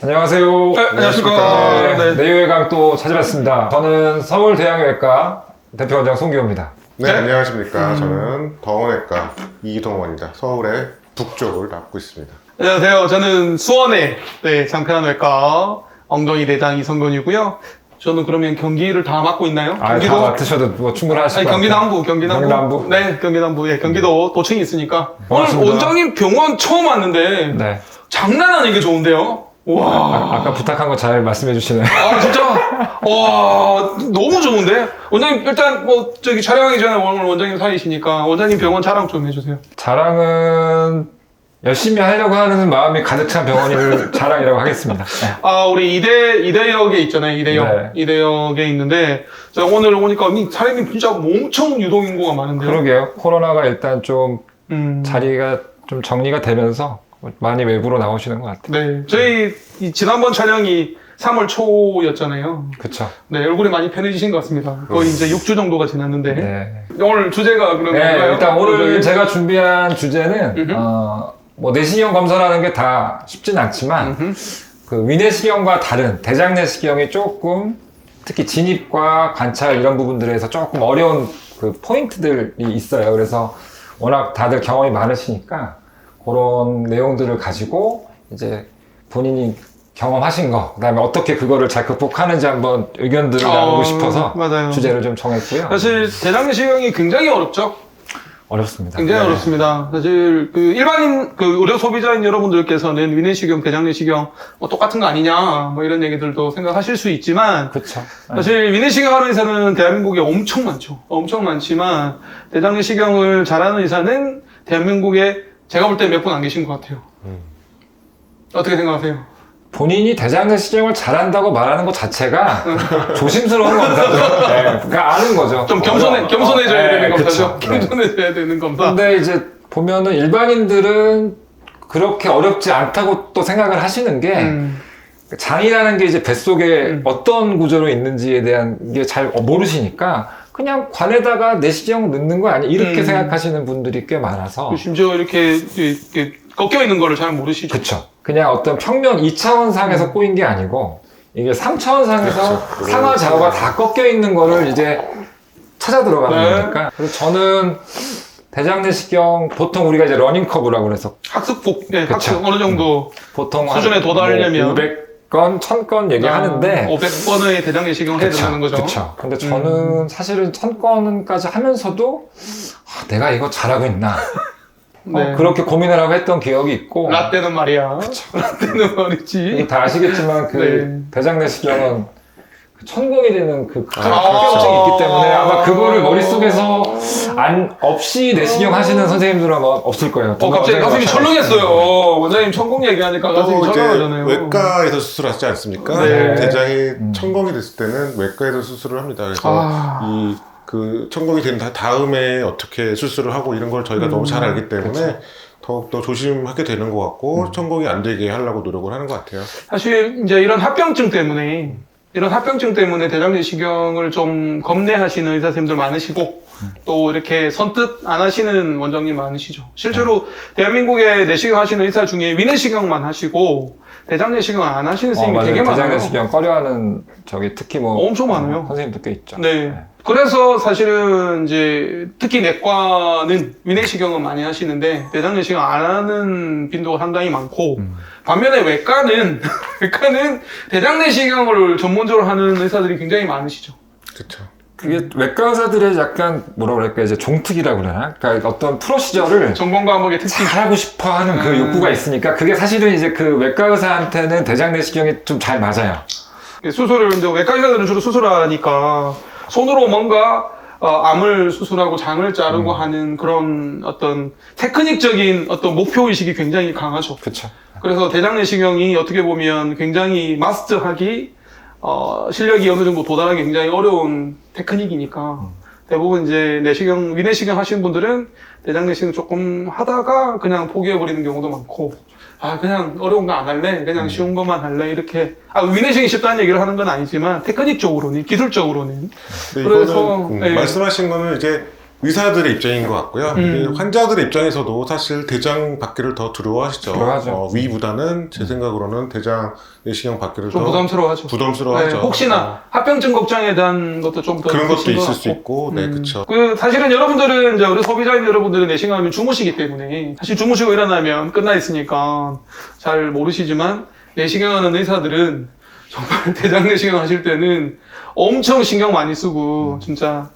안녕하세요. 안녕하십니까. 네, 내유외강 또 찾아뵙습니다. 저는 서울대학외과 대표원장 송기호입니다. 네, 안녕하십니까. 저는 병원외과 이동원입니다. 서울의 북쪽을 맡고 있습니다. 안녕하세요. 저는 수원의 장편외과 엉덩이 대장 이성근이고요. 저는 그러면 경기를 다 맡고 있나요? 다 맡으셔도 뭐 충분하실 것 같아요. 경기남부. 네, 경기남부. 예, 경기도 도청이 있으니까. 오늘 반갑습니다. 원장님 병원 처음 왔는데 네. 장난 아니게 좋은데요? 와. 아까 부탁한 거 잘 말씀해 주시네요. 아, 진짜? 와, 너무 좋은데? 원장님, 일단, 촬영하기 전에 오늘 원장님 사이시니까, 원장님 병원 자랑 좀 해주세요. 자랑은 열심히 하려고 하는 마음이 가득 찬 병원을 자랑이라고 하겠습니다. 네. 아, 우리 이대역에 있잖아요, 이대역. 네. 이대역에 있는데, 제가 오늘 오니까 사람이 진짜 엄청 유동인구가 많은데요. 그러게요. 코로나가 일단 좀 음. 자리가 좀 정리가 되면서 많이 외부로 나오시는 것 같아요. 네. 저희, 지난번 촬영이 3월 초였잖아요. 그쵸. 네, 얼굴이 많이 편해지신 것 같습니다. 거의 이제 6주 정도가 지났는데. 네. 오늘 주제가 그런 네, 건가요? 일단 오늘 원장님? 제가 준비한 주제는 음흠. 뭐 내시경 검사라는 게 다 쉽진 않지만 음흠. 그 위내시경과 다른 대장내시경이 조금 특히 진입과 관찰 이런 부분들에서 조금 어려운 그 포인트들이 있어요. 그래서 워낙 다들 경험이 많으시니까 그런 내용들을 가지고 이제 본인이 경험하신 거, 그다음에 어떻게 그거를 잘 극복하는지 한번 의견들을 나누고 싶어서 맞아요. 주제를 좀 정했고요. 사실 대장내시경이 굉장히 어렵죠. 어렵습니다. 굉장히 네. 어렵습니다. 사실 그 일반인 그 의료 소비자인 여러분들께서는 위내시경, 대장내시경 똑같은 거 아니냐 뭐 이런 얘기들도 생각하실 수 있지만 그렇죠. 사실 위내시경 하는 의사는 대한민국에 엄청 많죠. 엄청 많지만 대장내시경을 잘하는 의사는 대한민국에 제가 볼 때 몇 분 안 계신 것 같아요. 어떻게 생각하세요? 본인이 대장내시경을 잘한다고 말하는 것 자체가 조심스러운 검사죠. 네, 그러니까 아는 거죠. 좀 겸손해져야 되는 검사죠. 그쵸. 네. 겸손해져야 되는 검사. 근데 이제 보면은 일반인들은 그렇게 어렵지 않다고 또 생각을 하시는 게 장이라는 게 이제 뱃속에 어떤 구조로 있는지에 대한 게 잘 모르시니까 그냥 관에다가 내시경 넣는 거 아니야 이렇게 생각하시는 분들이 꽤 많아서 심지어 이렇게 꺾여 있는 거를 잘 모르시죠. 그쵸. 그냥 어떤 평면 2차원상에서 꼬인 게 아니고 이게 3차원상에서 그렇죠. 상하 좌우가 다 꺾여 있는 거를 이제 찾아 들어가는 네. 거니까. 그래서 저는 대장내시경 보통 우리가 이제 러닝 커브라고 그래서 학습폭, 네, 그쵸. 학습 어느 정도 보통 수준에 도달하려면 500건, 1000건 얘기하는데 500번의 대장내시경을 해야 된다는 거죠. 그쵸. 근데 저는 사실은 1000건까지 하면서도 내가 이거 잘하고 있나 네. 그렇게 고민을 하고 했던 기억이 있고 라떼는 말이야. 라떼는 말이지. 다 아시겠지만 그 네. 대장내시경은 그 천공이 되는 그 그렇죠. 합병증이 있기 때문에 아마 그거를 머릿속에서 없이 내시경 하시는 선생님들은 아마 없을 거예요. 갑자기 가슴이 철렁했어요. 원장님 천공 얘기하니까 가슴이 또 이제 철렁하잖아요. 외과에서 수술하지 않습니까? 네. 대장이 천공이 됐을 때는 외과에서 수술을 합니다. 그래서 그 천공이 된 다음에 어떻게 수술을 하고 이런 걸 저희가 너무 잘 알기 때문에 그쵸. 더욱더 조심하게 되는 것 같고 천공이 안 되게 하려고 노력을 하는 것 같아요. 사실 이제 이런 합병증 때문에 대장내시경을 좀 겁내하시는 의사 선생님들 많으시고 또 이렇게 선뜻 안 하시는 원장님 많으시죠. 실제로 대한민국에 내시경 하시는 의사 중에 위내시경만 하시고 대장내시경 안 하시는 선생님이 되게 많아요. 대장내시경 꺼려하는 특히 뭐 엄청 많아요. 선생님도 꽤 있죠. 네. 그래서 사실은 이제 특히 내과는 위내시경은 많이 하시는데 대장내시경 안 하는 빈도가 상당히 많고 반면에 외과는 대장내시경을 전문적으로 하는 의사들이 굉장히 많으시죠. 그렇죠. 그게 외과 의사들의 약간 뭐라 그럴까 이제 종특이라고 그러나? 그러니까 어떤 프로시저를 전공 과목의 특징. 잘하고 싶어 하는 그 욕구가 있으니까 그게 사실은 이제 그 외과 의사한테는 대장내시경이 좀 잘 맞아요. 수술을 이제 외과 의사들은 주로 수술하니까 손으로 뭔가 암을 수술하고 장을 자르고 하는 그런 어떤 테크닉적인 어떤 목표 의식이 굉장히 강하죠. 그렇죠. 그래서 대장내시경이 어떻게 보면 굉장히 마스터하기 실력이 어느 정도 도달하기 굉장히 어려운 테크닉이니까 대부분 이제 위내시경 하시는 분들은 대장내시경 조금 하다가 그냥 포기해버리는 경우도 많고 그냥 어려운 거 안 할래 그냥 쉬운 것만 할래 이렇게 위내시경이 쉽다는 얘기를 하는 건 아니지만 테크닉적으로는 기술적으로는 근데 그래서 이거는 말씀하신 거는 이제 의사들의 입장인 것 같고요. 이게 환자들의 입장에서도 사실 대장 받기를 더 두려워하시죠. 두려워하죠. 위보다는 제 생각으로는 대장 내시경 받기를 좀 더 부담스러워하죠. 부담스러워하죠. 네, 혹시나 합병증 걱정에 대한 것도 좀 더 그런 것도 있으신 것 있을 수 같고. 있고, 네, 그렇죠. 그 사실은 여러분들은 이제 우리 소비자인 여러분들은 내시경하면 주무시기 때문에 사실 주무시고 일어나면 끝나 있으니까 잘 모르시지만 내시경하는 의사들은 정말 대장 내시경 하실 때는 엄청 신경 많이 쓰고 진짜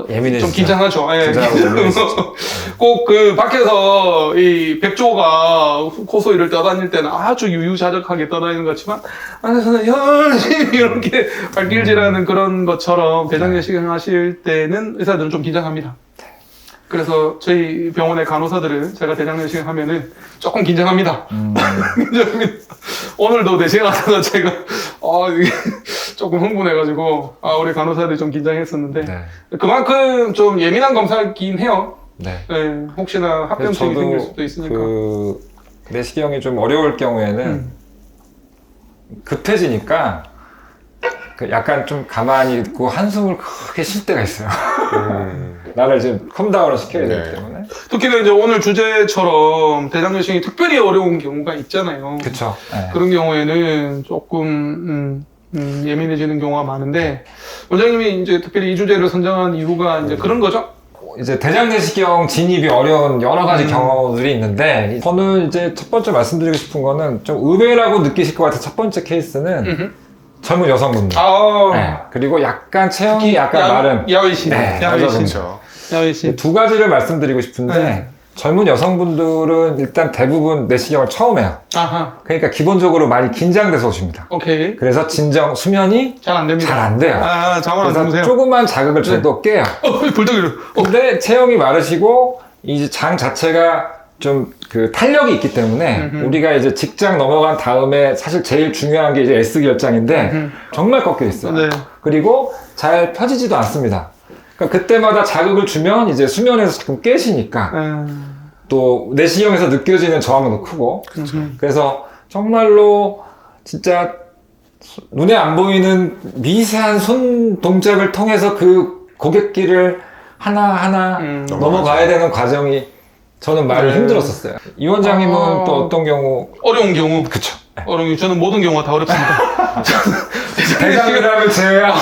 예민해지죠. 좀 긴장하죠. 예. 긴장하고 예민해지죠. 꼭 그 밖에서 이 백조가 코소리를 떠다닐 때는 아주 유유자적하게 떠다니는 것 같지만 안에서는 열심히 이렇게 발길질하는 그런 것처럼 대장 내시경 하실 때는 의사들은 좀 긴장합니다. 그래서 저희 병원의 간호사들은 제가 대장 내시경 하면은 조금 긴장합니다. 긴장합니다. 오늘도 내시경 하다가 제가 이게 조금 흥분해가지고 우리 간호사들이 좀 긴장했었는데 네. 그만큼 좀 예민한 검사긴 해요. 네. 네, 혹시나 합병증이 생길 수도 있으니까. 그 내시경이 좀 어려울 경우에는 급해지니까 그 약간 좀 가만히 있고 한숨을 크게 쉴 때가 있어요. 나를 이제 컴다운을 시켜야 되기 네. 때문에. 특히나 이제 오늘 주제처럼 대장 내시경이 특별히 어려운 경우가 있잖아요. 그쵸. 네. 그런 경우에는 조금 예민해지는 경우가 많은데 원장님이 이제 특별히 이 주제를 선정한 이유가 이제 그런 거죠? 이제 대장 내시경 진입이 어려운 여러 가지 경우들이 있는데 저는 이제 첫 번째 말씀드리고 싶은 거는 좀 의외라고 느끼실 것 같은 첫 번째 케이스는 젊은 여성분들. 네. 그리고 약간 체형이 약간 마른 야외 씨, 네, 야외 씨, 여자분들. 그렇죠. 야외 씨. 두 가지를 말씀드리고 싶은데 네. 젊은 여성분들은 일단 대부분 내시경을 처음 해요. 아하, 그러니까 기본적으로 많이 긴장돼서 오십니다. 오케이. 그래서 진정 수면이 잘 안 됩니다. 잘 안 돼요. 잠을 안 그래서 주무세요. 조금만 자극을 줘도 깨요. 불떡이로. 근데 체형이 마르시고 이제 장 자체가 좀 그 탄력이 있기 때문에 우리가 이제 직장 넘어간 다음에 사실 제일 중요한 게 이제 S 결장인데 정말 꺾여 있어요. 네. 그리고 잘 펴지지도 않습니다. 그러니까 그때마다 자극을 주면 이제 수면에서 자꾸 깨시니까 또 내시경에서 느껴지는 저항도 크고 그래서 정말로 진짜 눈에 안 보이는 미세한 손 동작을 통해서 그 고객길을 하나하나 넘어가야 되는 과정이 저는 많이 힘들었었어요. 이 원장님은 또 어떤 경우? 어려운 경우. 그쵸. 어려운 경우. 저는 모든 경우가 다 어렵습니다. 대장이라면 제외야.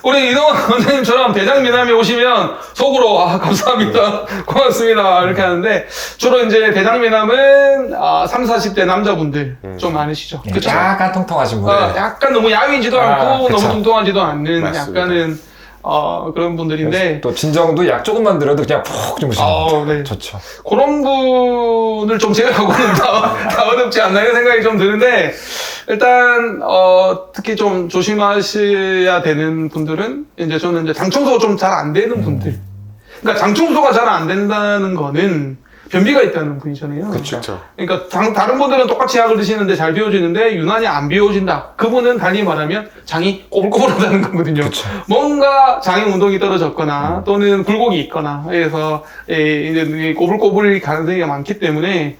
우리 이동환 원장님처럼 대장 미남이 오시면 속으로 감사합니다, 고맙습니다 이렇게 하는데 주로 이제 대장 미남은 30, 40대 남자분들 좀 많으시죠. 그쵸? 약간 통통하신 분들. 약간 너무 야위지도 않고 그쵸. 너무 뚱뚱하지도 않는 맞습니다. 약간은 그런 분들인데 또 진정도 약 조금만 들어도 그냥 푹 주무시는 네. 좋죠. 그런 분을 좀 제외하고는 다 어렵지 않나 이런 생각이 좀 드는데 일단 특히 좀 조심하셔야 되는 분들은 이제 저는 이제 장 청소가 좀 잘 안 되는 분들. 그러니까 장 청소가 잘 안 된다는 거는 변비가 있다는 분이잖아요. 그렇죠. 그러니까 다른 분들은 똑같이 약을 드시는데 잘 비워지는데 유난히 안 비워진다. 그분은 달리 말하면 장이 꼬불꼬불하다는 거거든요. 그쵸. 뭔가 장의 운동이 떨어졌거나 또는 굴곡이 있거나 해서 이제 꼬불꼬불 가능성이 많기 때문에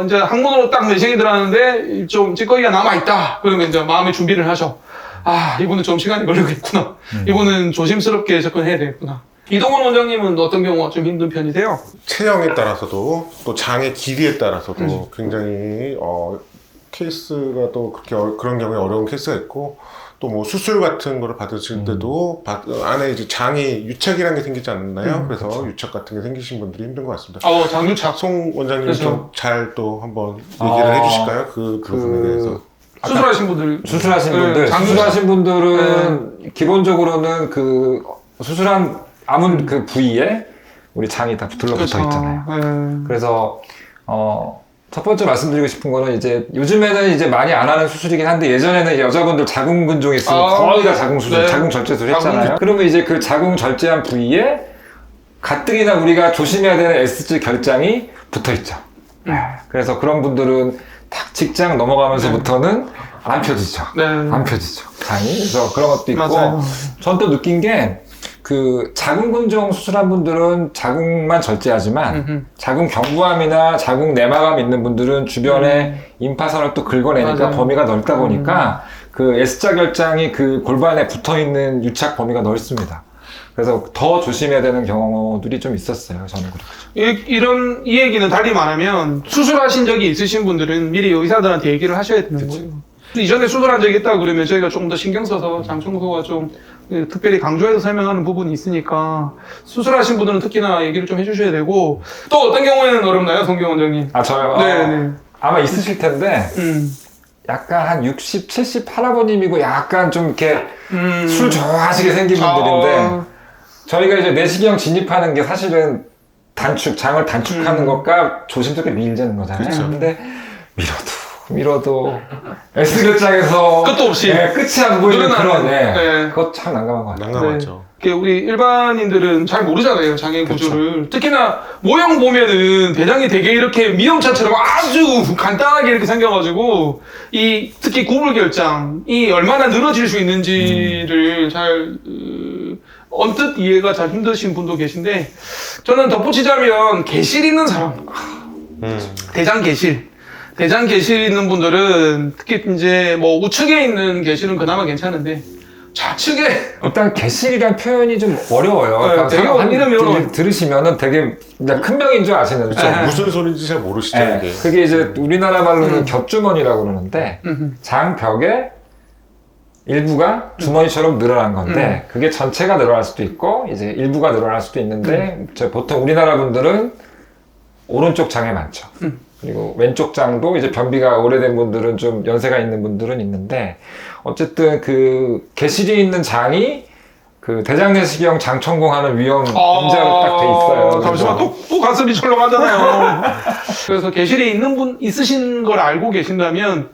이제 항문으로 딱 내시경이 들어가는데 좀 찌꺼기가 남아있다. 그러면 이제 마음의 준비를 하셔. 이분은 좀 시간이 걸리겠구나. 이분은 조심스럽게 접근해야 되겠구나. 이동훈 원장님은 어떤 경우가 좀 힘든 편이세요? 체형에 따라서도 또 장의 길이에 따라서도 굉장히 케이스가 또 그렇게 그런 경우에 어려운 케이스가 있고 또 뭐 수술 같은 거를 받으실 때도 안에 이제 장이 유착이라는 게 생기지 않나요? 그래서 그쵸. 유착 같은 게 생기신 분들이 힘든 것 같습니다. 장유착. 송 원장님 그렇죠. 좀 잘 또 한번 얘기를 해주실까요? 그 부분에 대해서. 수술하신 분들. 수술하신 네, 분들, 장유착. 수술하신 분들은 기본적으로는 그 수술한 아문 그 부위에 우리 장이 다 둘러붙어 있잖아요. 그래서 첫 번째 말씀드리고 싶은 거는 이제 요즘에는 이제 많이 안 하는 수술이긴 한데 예전에는 여자분들 자궁근종이 있으면 거의 다 자궁 수술, 네. 자궁 절제 수술 했잖아요. 그러면 이제 그 자궁 절제한 부위에 가뜩이나 우리가 조심해야 되는 S字결장이 붙어 있죠. 그래서 그런 분들은 딱 직장 넘어가면서부터는 안 펴지죠. 네. 안 펴지죠. 장이. 그래서 그런 것도 있고. 맞아요. 전 또 느낀 게 그 자궁근종 수술한 분들은 자궁만 절제하지만 자궁 경부암이나 자궁 내막암 있는 분들은 주변에 임파선을 또 긁어내니까 맞아요. 범위가 넓다 보니까 그 S자 결장이 그 골반에 붙어 있는 유착 범위가 넓습니다. 그래서 더 조심해야 되는 경우들이 좀 있었어요. 저는 그렇게. 이 얘기는 달리 말하면 수술하신 적이 있으신 분들은 미리 의사들한테 얘기를 하셔야 되는 거예요. 이전에 수술한 적이 있다 그러면 저희가 조금 더 신경 써서 장 청소가 좀 특별히 강조해서 설명하는 부분이 있으니까 수술하신 분들은 특히나 얘기를 좀 해주셔야 되고 또 어떤 경우에는 어렵나요, 성경 원장님? 아, 저요? 네. 아마 있으실 텐데 약간 한 60, 70 할아버님이고 약간 좀 이렇게 술 좋아하시게 생긴 분들인데 저희가 이제 내시경 진입하는 게 사실은 장을 단축하는 것과 조심스럽게 밀자는 거잖아요. 그쵸. 근데 밀어도 S글자에서 끝도 없이. 네, 끝이 안 보이는 늘어나는. 그런 네. 그것 참 난감한 것 같아요. 난감하죠. 우리 일반인들은 잘 모르잖아요, 장애 구조를. 특히나 모형 보면은 대장이 되게 이렇게 미용차처럼 아주 간단하게 이렇게 생겨가지고 특히 구불결장이 얼마나 늘어질 수 있는지를 잘 언뜻 이해가 잘 힘드신 분도 계신데 저는 덧붙이자면 개실 있는 사람, 대장 개실 있는 분들은 특히 이제 뭐 우측에 있는 개실은 그나마 괜찮은데 좌측에 일단 개실이란 표현이 좀 어려워요. 네, 되게 이름이 어려워요. 들으시면은 되게 그냥 큰 병인 줄 아시는데 그렇죠. 무슨 소리인지 잘 모르시죠, 네, 이게. 그게 이제 우리나라 말로는 겹주머니라고 그러는데 장벽에 일부가 주머니처럼 늘어난 건데 그게 전체가 늘어날 수도 있고 이제 일부가 늘어날 수도 있는데 보통 우리나라 분들은 오른쪽 장에 많죠. 그리고 왼쪽 장도 이제 변비가 오래된 분들은 좀 연세가 있는 분들은 있는데 어쨌든 그 개실이 있는 장이 그 대장내시경 장천공하는 위험 인자로 딱 돼 있어요. 잠시만 또 가슴이 철렁하잖아요. 그래서 개실이 있으신 걸 알고 계신다면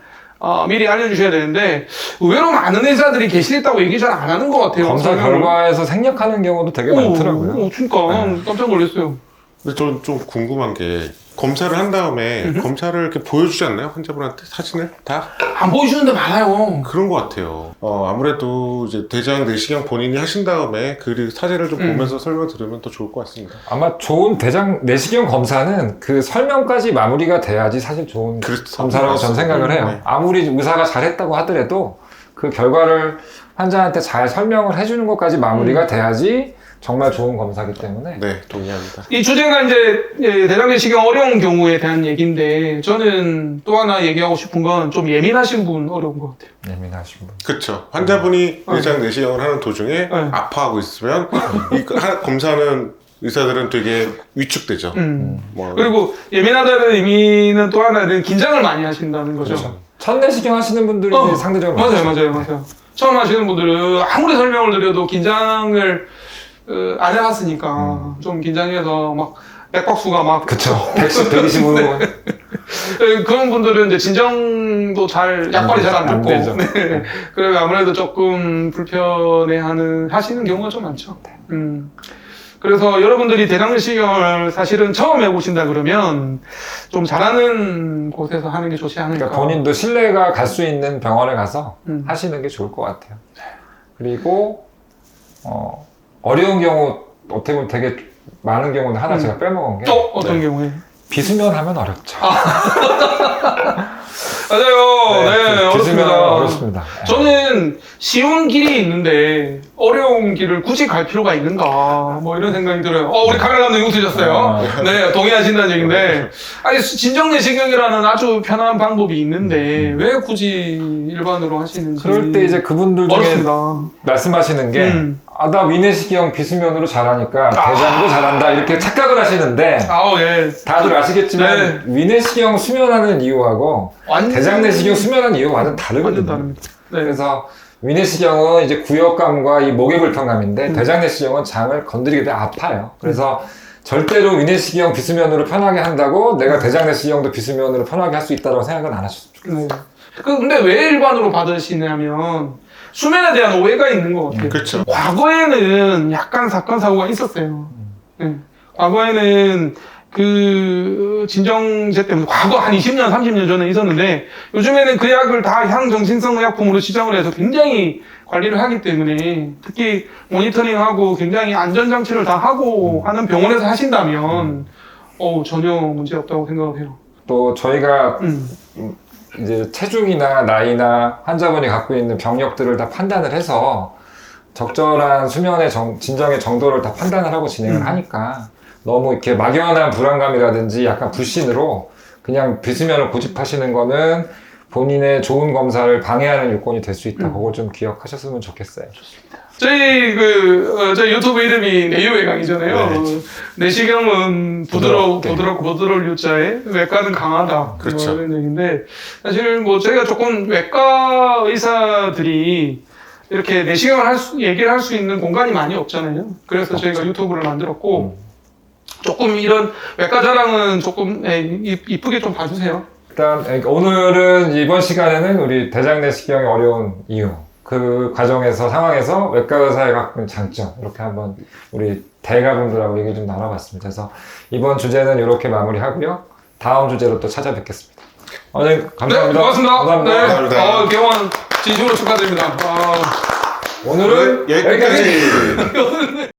미리 알려주셔야 되는데 의외로 많은 의사들이 개실 있다고 얘기 잘 안 하는 것 같아요. 검사 결과에서 생략하는 경우도 되게 많더라고요. 그러니까 깜짝 놀랐어요. 근데 저는 좀 궁금한 게 검사를 한 다음에 검사를 이렇게 보여주지 않나요? 환자분한테 사진을 다? 안 보여주는데 많아요. 그런 것 같아요. 아무래도 이제 대장 내시경 본인이 하신 다음에 그 사진을 좀 보면서 설명 들으면 더 좋을 것 같습니다. 아마 좋은 대장 내시경 검사는 그 설명까지 마무리가 돼야지 사실 좋은 그렇죠. 검사라고 저는 생각을 해요. 네. 아무리 의사가 잘했다고 하더라도 그 결과를 환자한테 잘 설명을 해주는 것까지 마무리가 돼야지 정말 좋은 검사기 때문에. 네, 동의합니다. 이 주제가 이제 대장내시경 어려운 경우에 대한 얘기인데 저는 또 하나 얘기하고 싶은 건 좀 예민하신 분 어려운 것 같아요. 예민하신 분. 그렇죠. 환자분이 대장 내시경을 하는 도중에 아파하고 있으면 검사는 의사들은 되게 위축되죠. 뭐, 그리고 예민하다는 의미는 또 하나는 긴장을 많이 하신다는 거죠. 그렇죠. 첫 내시경 하시는 분들이 이제 상대적으로 맞아요. 처음 하시는 분들은 아무리 설명을 드려도 긴장을 안 해봤으니까 좀 긴장해서 막 맥박수가 막 그쵸. 110, 125. 그런 분들은 이제 진정도 약발이 잘 안 안 되죠. 듣고 그래서 아무래도 조금 하시는 경우가 좀 많죠. 그래서 여러분들이 대장내시경을 사실은 처음 해보신다 그러면 좀 잘하는 곳에서 하는 게 좋지 않을까. 그러니까 본인도 신뢰가 갈 수 있는 병원에 가서 하시는 게 좋을 것 같아요. 그리고 어려운 경우 어떻게 보면 되게 많은 경우는 하나 제가 빼먹은 게 어떤 경우에? 비수면 하면 어렵죠. 맞아요. 네, 비수면 어렵습니다. 어렵습니다. 저는 쉬운 길이 있는데 어려운 길을 굳이 갈 필요가 있는가 뭐 이런 생각이 들어요. 우리 카메라 감독님 웃으셨어요. 네, 동의하신다는 얘기인데 아니 진정내시경이라는 아주 편한 방법이 있는데 왜 굳이 일반으로 하시는지 그럴 때 이제 그분들 중에 어렵습니다. 말씀하시는 게 나 위내시경 비수면으로 잘하니까 대장도 잘한다 이렇게 착각을 하시는데 예. 다들 아시겠지만 위내시경 수면하는 이유하고 대장내시경 수면하는 이유가 완전 다르거든요. 완전 다릅니다. 네. 그래서 위내시경은 이제 구역감과 이 목의 불편감인데 대장내시경은 장을 건드리게 되면 아파요. 그래서 절대로 위내시경 비수면으로 편하게 한다고 내가 대장내시경도 비수면으로 편하게 할 수 있다고 생각은 안 하셨으면 좋겠어요. 근데 왜 일반으로 받으시냐면 수면에 대한 오해가 있는 것 같아요. 그렇죠. 과거에는 약간 사건 사고가 있었어요. 과거에는 그 진정제 때문에 과거 한 20년, 30년 전에 있었는데 요즘에는 그 약을 다 향정신성 의약품으로 지정을 해서 굉장히 관리를 하기 때문에 특히 모니터링하고 굉장히 안전장치를 다 하고 하는 병원에서 하신다면 전혀 문제 없다고 생각을 해요. 또 저희가 이제 체중이나 나이나 환자분이 갖고 있는 병력들을 다 판단을 해서 적절한 수면의 진정의 정도를 다 판단을 하고 진행을 하니까 너무 이렇게 막연한 불안감이라든지 약간 불신으로 그냥 비수면을 고집하시는 거는 본인의 좋은 검사를 방해하는 요건이 될 수 있다. 그걸 좀 기억하셨으면 좋겠어요. 저희 유튜브 이름이 내유외강이잖아요. 내시경은 부드러울 유자에 외과는 강하다. 그렇죠. 이런 얘기인데, 사실 뭐 저희가 조금 외과 의사들이 이렇게 내시경을 얘기를 할 수 있는 공간이 많이 없잖아요. 그래서 저희가 유튜브를 만들었고, 조금 이런 외과 자랑은 조금 이쁘게 좀 봐주세요. 일단 오늘은 이번 시간에는 우리 대장 내시경이 어려운 이유, 그 과정에서 상황에서 외과 의사의 갖고 있는 장점 이렇게 한번 우리 대가분들하고 얘기 좀 나눠봤습니다. 그래서 이번 주제는 이렇게 마무리하고요. 다음 주제로 또 찾아뵙겠습니다. 네, 감사합니다. 네, 고맙습니다. 감사합니다. 네, 감사합니다. 경원 진심으로 축하드립니다. 오늘은 여기까지.